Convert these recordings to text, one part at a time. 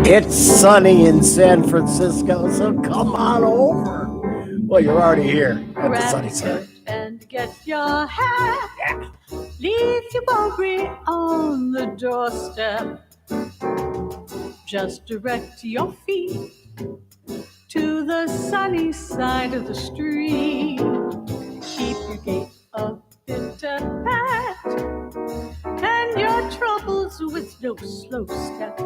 It's sunny in San Francisco, so come on over. Well, you're already here at the Grab sunny your side. coat and get your hat. Yeah. Leave your worry on the doorstep. Just direct your feet to the sunny side of the street. Keep your gait a bit pat, and your troubles with no slow step.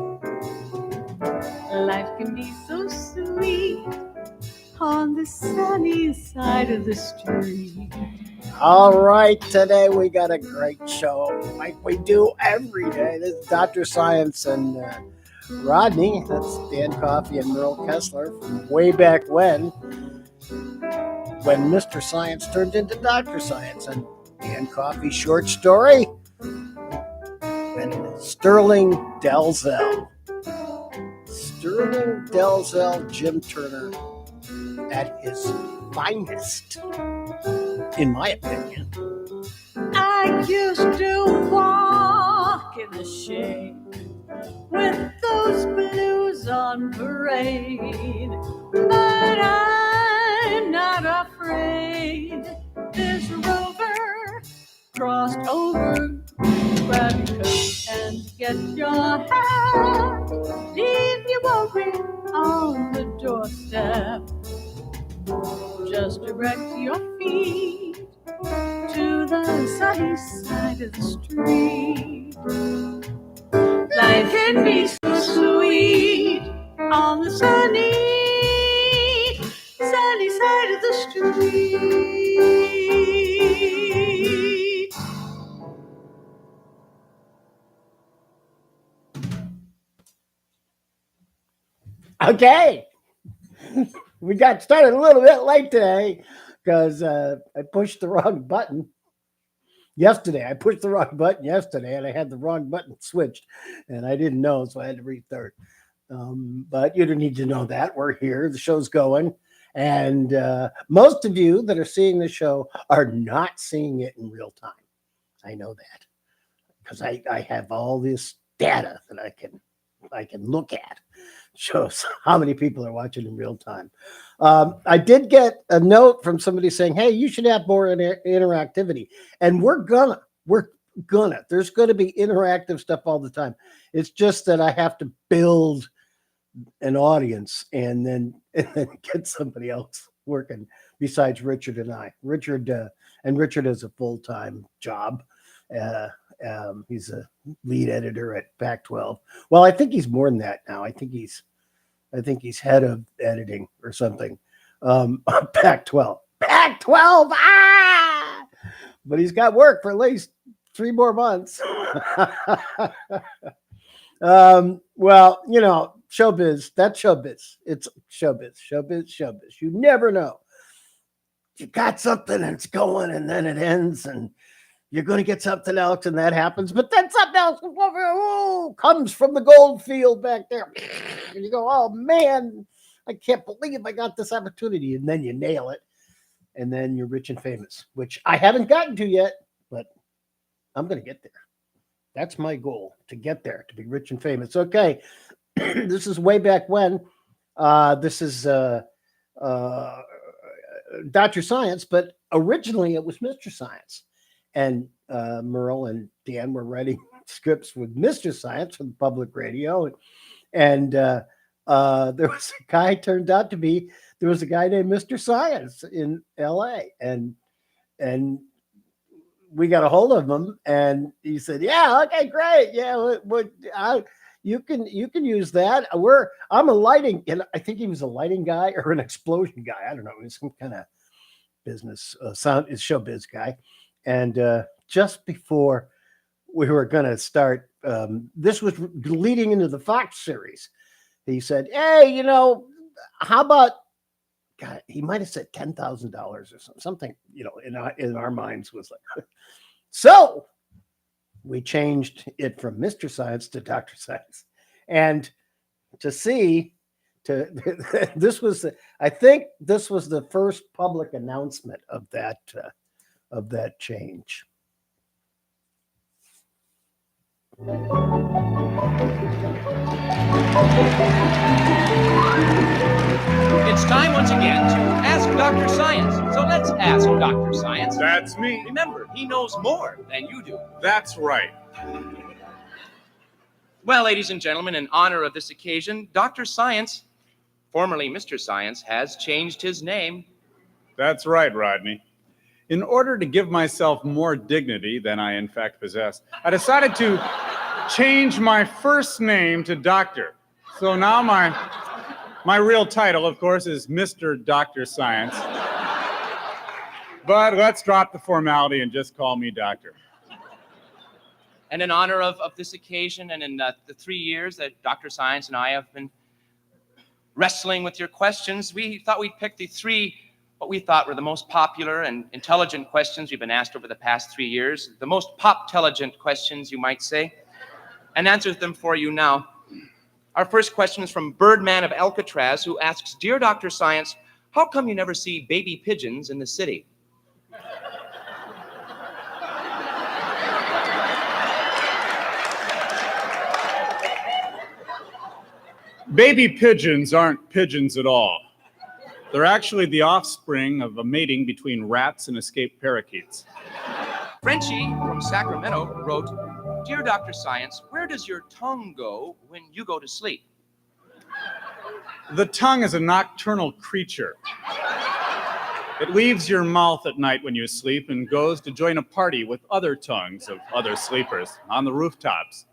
Life can be so sweet on the sunny side of the street. All right, today we got a great show like we do every day. This is Dr. Science and Rodney. That's Dan Coffey and Merle Kessler from way back when Mr. Science turned into Dr. Science. And Dan Coffey's short story and Sterling Dalzell. Sterling Dalzell, Jim Turner at his finest, in my opinion. I used to walk in the shade with those blues on parade, but I'm not afraid. This rover crossed over. Grab your coat and get your hat. Leave your worry on the doorstep. Just direct your feet to the sunny side of the street. Life can be so sweet on the sunny side of the street. Okay. We got started a little bit late today because I pushed the wrong button yesterday. I pushed the wrong button yesterday and I had the wrong button switched and I didn't know, so I had to restart. But you don't need to know that. We're here. The show's going. And most of you that are seeing the show are not seeing it in real time. I know that because I have all this data that I can look at. Shows how many people are watching in real time. I did get a note from somebody saying, "Hey, you should have more interactivity," and we're gonna. There's gonna be interactive stuff all the time. It's just that I have to build an audience and then get somebody else working besides Richard and I. Richard has a full-time job. Uh, he's a lead editor at Pac-12. Well, I think he's more than that now. I think he's head of editing or something. Pac-12. Pac-12. Ah! But he's got work for at least 3 more months. Well, showbiz. That's showbiz. It's showbiz. You never know. You got something and it's going, and then it ends, and you're going to get something else, and that happens. But then something else comes from the gold field back there, and you go, "Oh man, I can't believe I got this opportunity!" And then you nail it, and then you're rich and famous, which I haven't gotten to yet, but I'm going to get there. That's my goal, to get there, to be rich and famous. Okay, this is way back when. This is uh, Dr. Science, but originally it was Mr. Science. And Merle and Dan were writing scripts with Mr. Science for the public radio. And there was a guy, turned out to be, there was a guy named Mr. Science in LA. And we got a hold of him and he said, "Yeah, okay, great. Yeah, you can use that. I'm a lighting, and I think he was a lighting guy or an explosion guy. I don't know. He was some kind of business sound is showbiz guy." And just before we were going to start, this was leading into the Fox series. He said, "Hey, how about?" God, he might have said $10,000 or something. In our minds was like, so we changed it from Mr. Science to Dr. Science, and to see to I think this was the first public announcement of that change. It's time once again to ask Dr. Science. So let's ask Dr. Science. That's me. Remember, he knows more than you do. That's right. Well, ladies and gentlemen, in honor of this occasion, Dr. Science, formerly Mr. Science, has changed his name. That's right, Rodney. In order to give myself more dignity than I in fact possess, I decided to change my first name to Doctor. So now my real title, of course, is Mr. Dr. Science. But let's drop the formality and just call me Doctor. And in honor of this occasion and in the 3 years that Dr. Science and I have been wrestling with your questions, we thought we'd pick the 3 what we thought were the most popular and intelligent questions we've been asked over the past 3 years, the most pop-telligent questions, you might say, and answer them for you now. Our first question is from Birdman of Alcatraz, who asks, "Dear Dr. Science, how come you never see baby pigeons in the city?" Baby pigeons aren't pigeons at all. They're actually the offspring of a mating between rats and escaped parakeets. Frenchie from Sacramento wrote, "Dear Dr. Science, where does your tongue go when you go to sleep?" The tongue is a nocturnal creature. It leaves your mouth at night when you sleep and goes to join a party with other tongues of other sleepers on the rooftops.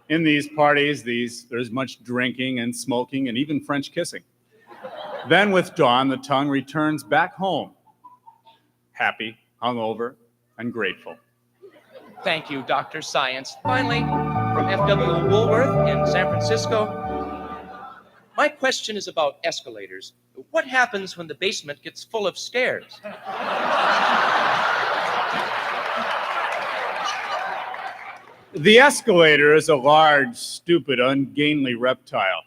In these parties, there's much drinking and smoking and even French kissing. Then with dawn, the tongue returns back home, happy, hungover, and grateful. Thank you, Dr. Science. Finally, from F.W. Woolworth in San Francisco, my question is about escalators. What happens when the basement gets full of stairs? The escalator is a large, stupid, ungainly reptile.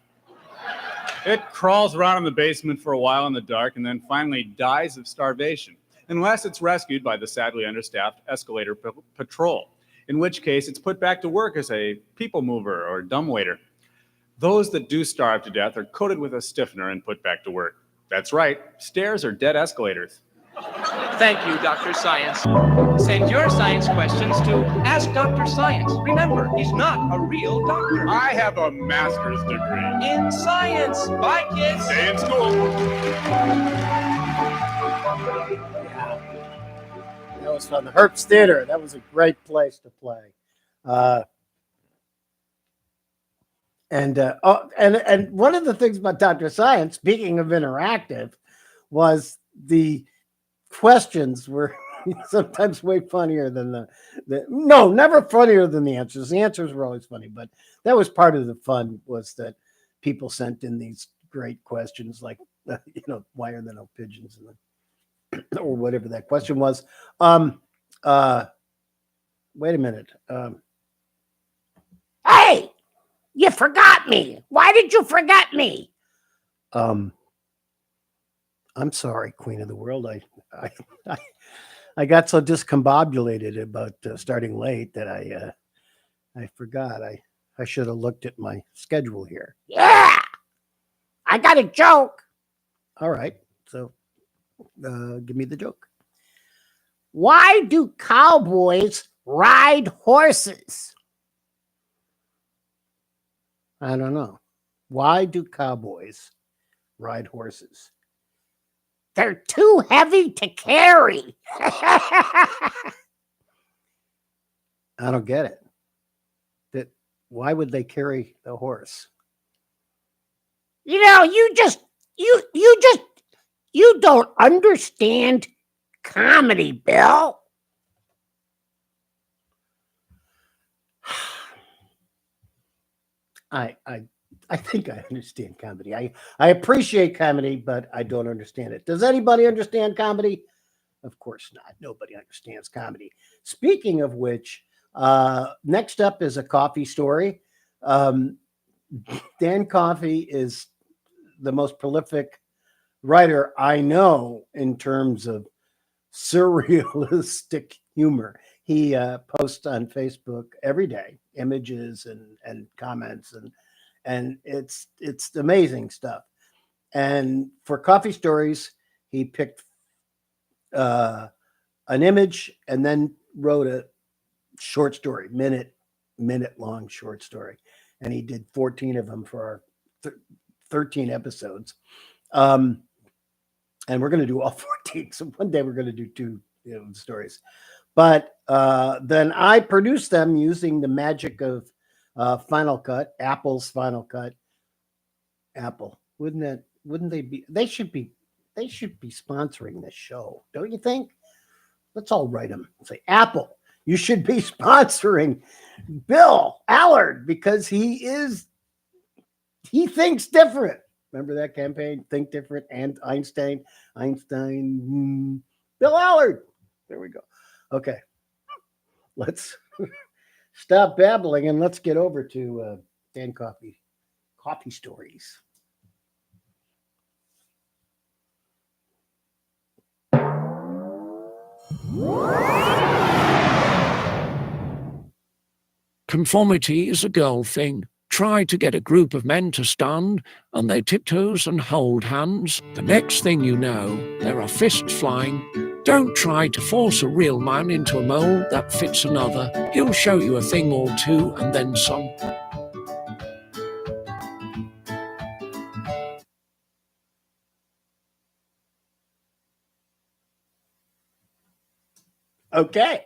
It crawls around in the basement for a while in the dark and then finally dies of starvation, unless it's rescued by the sadly understaffed escalator patrol, in which case it's put back to work as a people mover or dumbwaiter. Those that do starve to death are coated with a stiffener and put back to work. That's right, stairs are dead escalators. Thank you, Dr. Science. Send your science questions to Ask Dr. Science. Remember, he's not a real doctor. I have a master's degree In science. Bye, kids. Stay in school. That was fun. The Herbst Theater. That was a great place to play. And one of the things about Dr. Science, speaking of interactive, was the questions were sometimes way funnier than no, never funnier than the answers. The answers were always funny, but that was part of the fun, was that people sent in these great questions like, why are there no pigeons in the, or whatever that question was. Wait a minute. Hey, you forgot me. Why did you forget me? I'm sorry, Queen of the World. I got so discombobulated about starting late that I forgot. I should have looked at my schedule here. Yeah, I got a joke. All right, so give me the joke. Why do cowboys ride horses? I don't know. Why do cowboys ride horses? They're too heavy to carry. I don't get it. Why would they carry the horse? You don't understand comedy, Bill. I think I understand comedy. I appreciate comedy, but I don't understand it. Does anybody understand comedy? Of course not. Nobody understands comedy. Speaking of which, next up is a coffee story. Dan Coffey is the most prolific writer I know in terms of surrealistic humor. he posts on Facebook every day, images and comments, and it's amazing stuff. And for Coffee Stories, he picked an image and then wrote a short story, minute long short story, and he did 14 of them for our 13 episodes. And we're going to do all 14. So one day we're going to do 2 stories. But then I produced them using the magic of Final Cut, Apple's Final Cut. Apple, wouldn't they be? They should be sponsoring this show, don't you think? Let's all write them and say, Apple, you should be sponsoring Bill Allard because he thinks different. Remember that campaign? Think different. And Einstein, Bill Allard. There we go. Okay. Let's stop babbling and let's get over to Dan Coffee Stories. Conformity is a girl thing. Try to get a group of men to stand on their tiptoes and hold hands. The next thing you know, there are fists flying. Don't try to force a real man into a mold that fits another. He'll show you a thing or two and then some. Okay.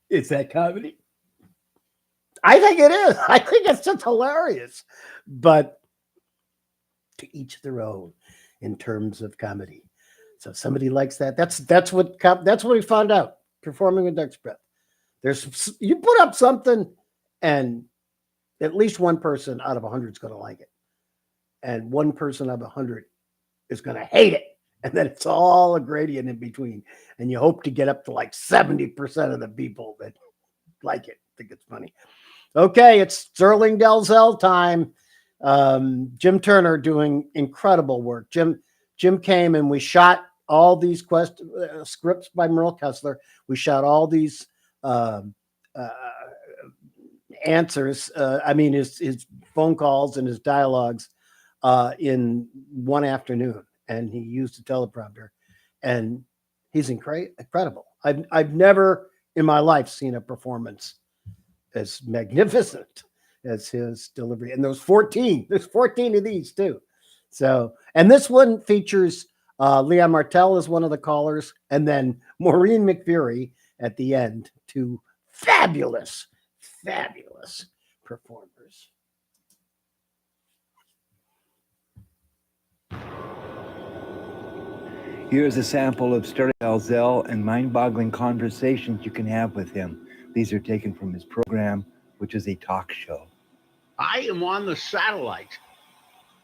Is that comedy? I think it is. I think it's just hilarious. But to each their own in terms of comedy. So if somebody likes that, that's what we found out performing with Duck's Breath. You put up something and at least one person out of 100 is going to like it. And one person out of 100 is going to hate it. And then it's all a gradient in between. And you hope to get up to like 70% of the people that like it, think it's funny. Okay, it's Sterling Dalzell time. Jim Turner doing incredible work. Jim came and we shot all these scripts by Merle Kessler. We shot all these answers. His phone calls and his dialogues in one afternoon. And he used a teleprompter, and he's incredible. I've never in my life seen a performance as magnificent as his delivery. And there's 14 of these too. So, and this one features Leon Martell as one of the callers, and then Maureen McPherry at the end. 2 fabulous performers. Here's a sample of Sterling Dalzell and mind-boggling conversations you can have with him. These are taken from his program, which is a talk show. I am on the satellite.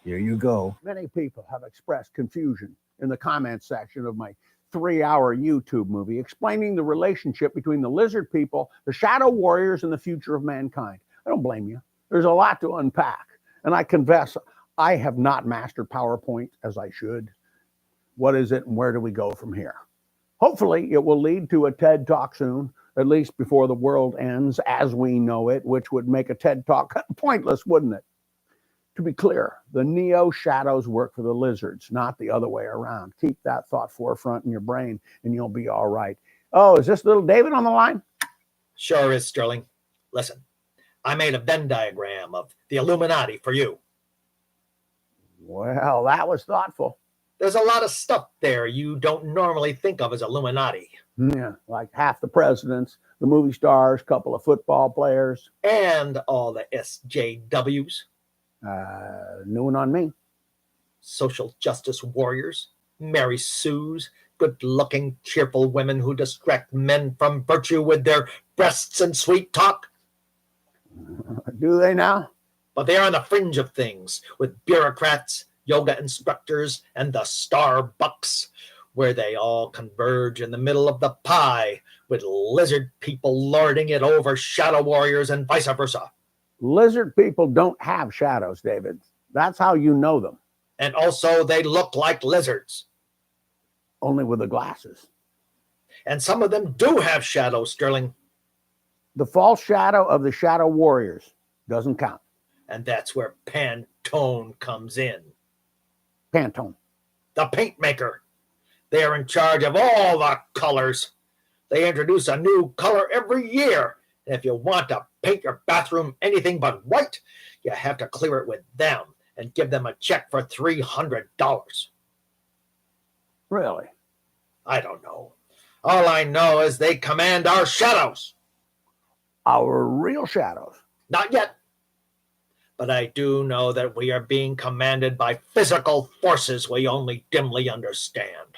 Here you go. Many people have expressed confusion in the comment section of my 3-hour YouTube movie explaining the relationship between the lizard people, the shadow warriors, and the future of mankind. I don't blame you. There's a lot to unpack. And I confess, I have not mastered PowerPoint as I should. What is it and where do we go from here? Hopefully, it will lead to a TED Talk soon, at least before the world ends as we know it, which would make a TED Talk pointless, wouldn't it? To be clear, the Neo shadows work for the lizards, not the other way around. Keep that thought forefront in your brain and you'll be all right. Oh, is this little David on the line? Sure is, Sterling. Listen, I made a Venn diagram of the Illuminati for you. Well, that was thoughtful. There's a lot of stuff there you don't normally think of as Illuminati. Yeah, like half the presidents, the movie stars, couple of football players. And all the SJWs. New one on me. Social justice warriors, Mary Sues, good-looking, cheerful women who distract men from virtue with their breasts and sweet talk. Do they now? But they are on the fringe of things, with bureaucrats, yoga instructors, and the Starbucks, where they all converge in the middle of the pie, with lizard people lording it over shadow warriors and vice versa. Lizard people don't have shadows, David. That's how you know them. And also, they look like lizards. Only with the glasses. And some of them do have shadows, Sterling. The false shadow of the Shadow Warriors doesn't count. And that's where Pantone comes in. Pantone. The paint maker. They are in charge of all the colors. They introduce a new color every year. And if you want to paint your bathroom anything but white, you have to clear it with them and give them a check for $300. Really? I don't know. All I know is they command our shadows. Our real shadows. Not yet. But I do know that we are being commanded by physical forces we only dimly understand,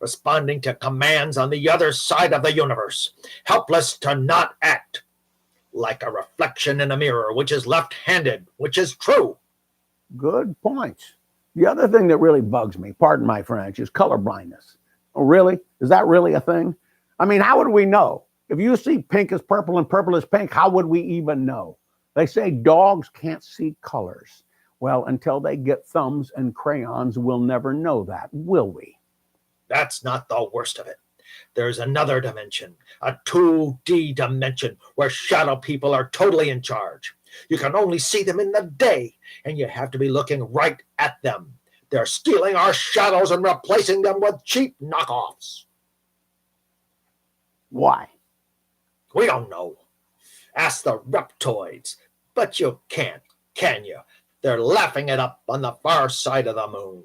responding to commands on the other side of the universe, helpless to not act, like a reflection in a mirror, which is left-handed, which is true. Good points. The other thing that really bugs me, pardon my French, is color blindness. Oh, really? Is that really a thing? I mean, how would we know? If you see pink is purple and purple is pink, how would we even know? They say dogs can't see colors. Well, until they get thumbs and crayons, we'll never know that, will we? That's not the worst of it. There's another dimension, a 2D dimension, where shadow people are totally in charge. You can only see them in the day, and you have to be looking right at them. They're stealing our shadows and replacing them with cheap knockoffs. Why? We don't know. Ask the reptoids. But you can't, can you? They're laughing it up on the far side of the moon.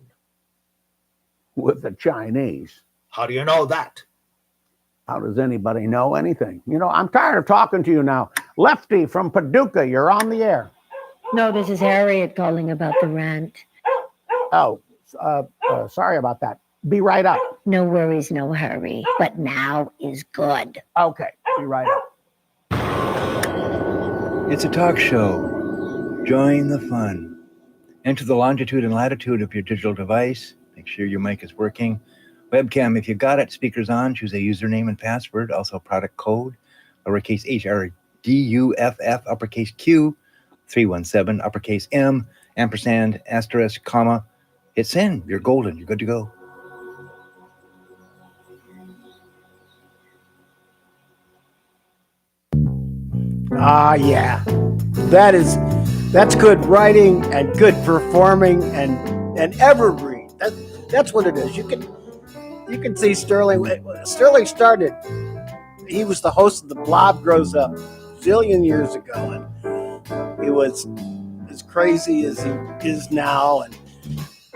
With the Chinese. How do you know that? How does anybody know anything? You know, I'm tired of talking to you now. Lefty from Paducah, you're on the air. No, this is Harriet calling about the rant. Oh, sorry about that. Be right up. No worries, no hurry. But now is good. Okay, be right up. It's a talk show. Join the fun. Enter the longitude and latitude of your digital device. Make sure your mic is working. Webcam, if you've got it, speakers on, choose a username and password, also product code, lowercase HRDUFF, uppercase Q, 317, uppercase M, ampersand, asterisk, comma. Hit send. You're golden. You're good to go. Ah, yeah. That's good writing and good performing and evergreen. That's what it is. You can see Sterling. Sterling started. He was the host of The Blob Grows Up a zillion years ago, and he was as crazy as he is now, and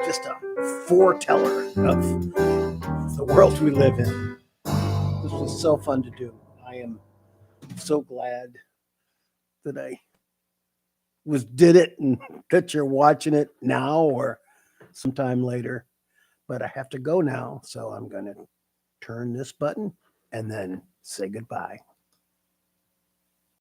just a foreteller of the world we live in. This was so fun to do. I am so glad that I did it and that you're watching it now or sometime later. But I have to go now, so I'm going to turn this button and then say goodbye.